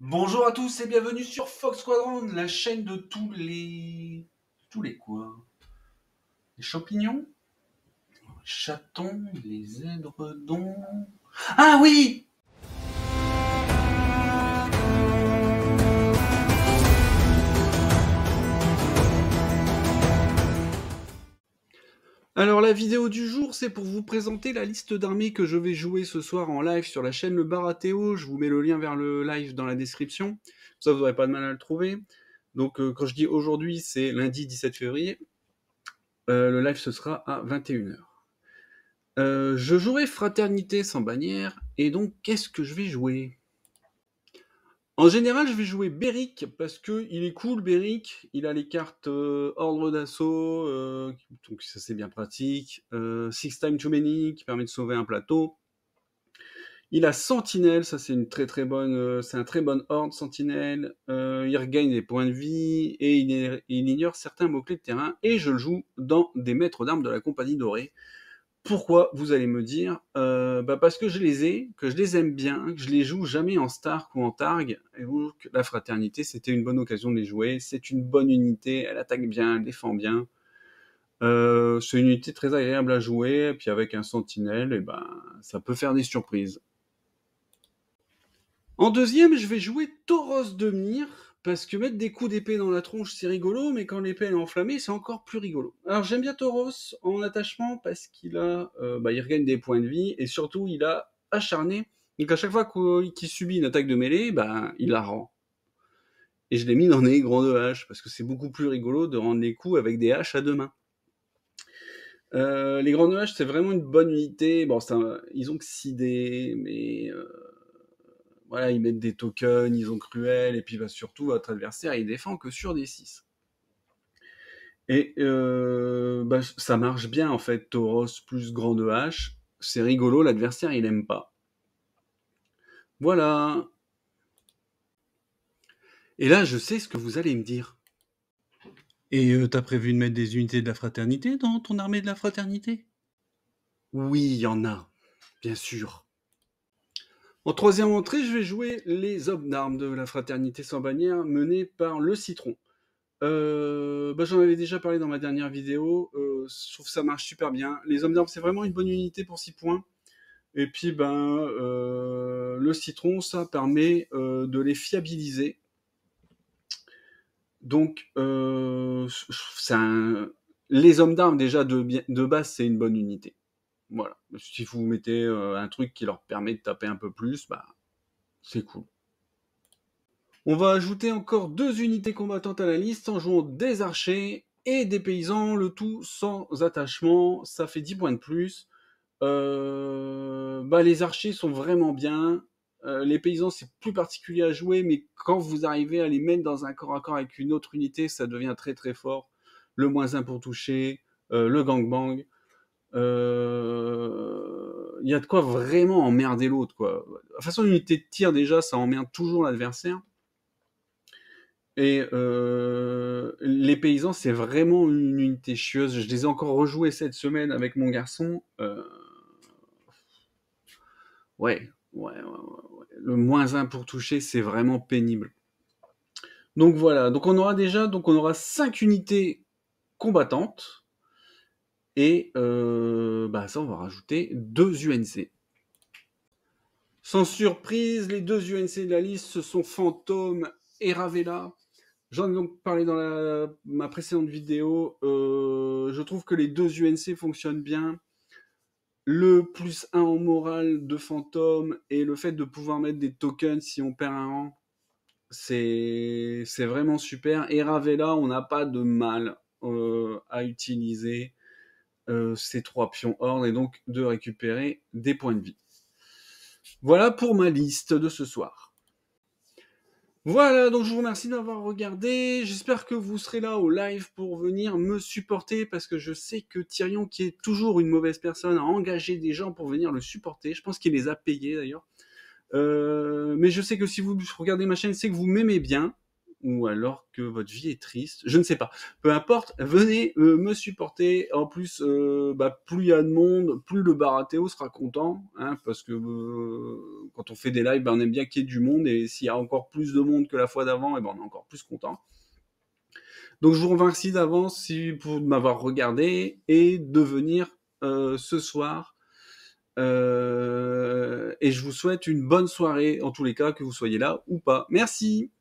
Bonjour à tous et bienvenue sur Fox Quadrant, la chaîne de tous les... Tous les quoi? Les champignons? Les chatons? Les édredons? Ah oui! Alors la vidéo du jour, c'est pour vous présenter la liste d'armées que je vais jouer ce soir en live sur la chaîne Le Baratéo. Je vous mets le lien vers le live dans la description. Ça, vous n'aurez pas de mal à le trouver. Donc quand je dis aujourd'hui, c'est lundi 17 février. Le live, ce sera à 21h. Je jouerai Fraternité sans bannière, et donc qu'est-ce que je vais jouer? En général, je vais jouer Beric, parce que il est cool, Beric. Il a les cartes Ordre d'Assaut, donc ça c'est bien pratique. Six Time Too Many, qui permet de sauver un plateau. Il a Sentinelle, ça c'est une très très bonne, c'est un très bon Horde Sentinelle. Il regagne des points de vie, et il ignore certains mots-clés de terrain, et je le joue dans des maîtres d'armes de la Compagnie Dorée. Pourquoi, vous allez me dire? Parce que je les ai, que je les aime bien, que je les joue jamais en Stark ou en Targ, et donc la Fraternité, c'était une bonne occasion de les jouer. C'est une bonne unité, elle attaque bien, elle défend bien. C'est une unité très agréable à jouer, et puis avec un Sentinelle, et ça peut faire des surprises. En deuxième, je vais jouer Tauros de Myr, parce que mettre des coups d'épée dans la tronche, c'est rigolo, mais quand l'épée est enflammée, c'est encore plus rigolo. Alors j'aime bien Tauros en attachement, parce qu'il a, il regagne des points de vie, et surtout, il a acharné. Donc à chaque fois qu'il subit une attaque de mêlée, il la rend. Et je l'ai mis dans des grandes haches, parce que c'est beaucoup plus rigolo de rendre les coups avec des haches à deux mains. Les grandes haches, c'est vraiment une bonne unité. Bon, ils ont que 6 dés, mais voilà, ils mettent des tokens, ils ont cruel, et puis surtout, votre adversaire, il défend que sur des 6. Et ça marche bien, en fait, Tauros plus grande hache. C'est rigolo, l'adversaire, il aime pas. Voilà. Et là, je sais ce que vous allez me dire. Et t'as prévu de mettre des unités de la Fraternité dans ton armée de la Fraternité? Oui, il y en a, bien sûr. En troisième entrée, je vais jouer les hommes d'armes de la Fraternité sans bannière, menés par le Citron. J'en avais déjà parlé dans ma dernière vidéo, je trouve que ça marche super bien. Les hommes d'armes, c'est vraiment une bonne unité pour 6 points. Et puis, le Citron, ça permet de les fiabiliser. Donc, les hommes d'armes, déjà, de base, c'est une bonne unité. Voilà. Si vous mettez un truc qui leur permet de taper un peu plus, c'est cool. On va ajouter encore 2 unités combattantes à la liste en jouant des archers et des paysans, le tout sans attachement. Ça fait 10 points de plus. Les archers sont vraiment bien. Les paysans, c'est plus particulier à jouer, mais quand vous arrivez à les mettre dans un corps à corps avec une autre unité, ça devient très très fort. Le -1 pour toucher, le gangbang. Il y a de quoi vraiment emmerder l'autre, quoi. De toute façon, l'unité de tir, déjà, ça emmerde toujours l'adversaire. Et les paysans, c'est vraiment une unité chieuse. Je les ai encore rejoués cette semaine avec mon garçon. Ouais. Le -1 pour toucher, c'est vraiment pénible. Donc voilà. Donc on aura 5 unités combattantes. Et ça, on va rajouter 2 UNC. Sans surprise, les 2 UNC de la liste, ce sont Fantôme et Ravella. J'en ai donc parlé dans ma précédente vidéo. Je trouve que les 2 UNC fonctionnent bien. Le +1 en morale de Fantôme et le fait de pouvoir mettre des tokens si on perd un rang, c'est vraiment super. Et Ravella, on n'a pas de mal à utiliser ces 3 pions hors et donc de récupérer des points de vie. Voilà pour ma liste de ce soir. Voilà, donc je vous remercie d'avoir regardé. J'espère que vous serez là au live pour venir me supporter, parce que je sais que Tyrion, qui est toujours une mauvaise personne, a engagé des gens pour venir le supporter. Je pense qu'il les a payés d'ailleurs. Mais je sais que si vous regardez ma chaîne, c'est que vous m'aimez bien. ou alors que votre vie est triste, je ne sais pas. Peu importe, venez me supporter. En plus, plus il y a de monde, plus le Baratéo sera content, hein, parce que quand on fait des lives, on aime bien qu'il y ait du monde, et s'il y a encore plus de monde que la fois d'avant, on est encore plus content. Donc je vous remercie d'avance pour m'avoir regardé et de venir ce soir. Et je vous souhaite une bonne soirée, en tous les cas, que vous soyez là ou pas. Merci.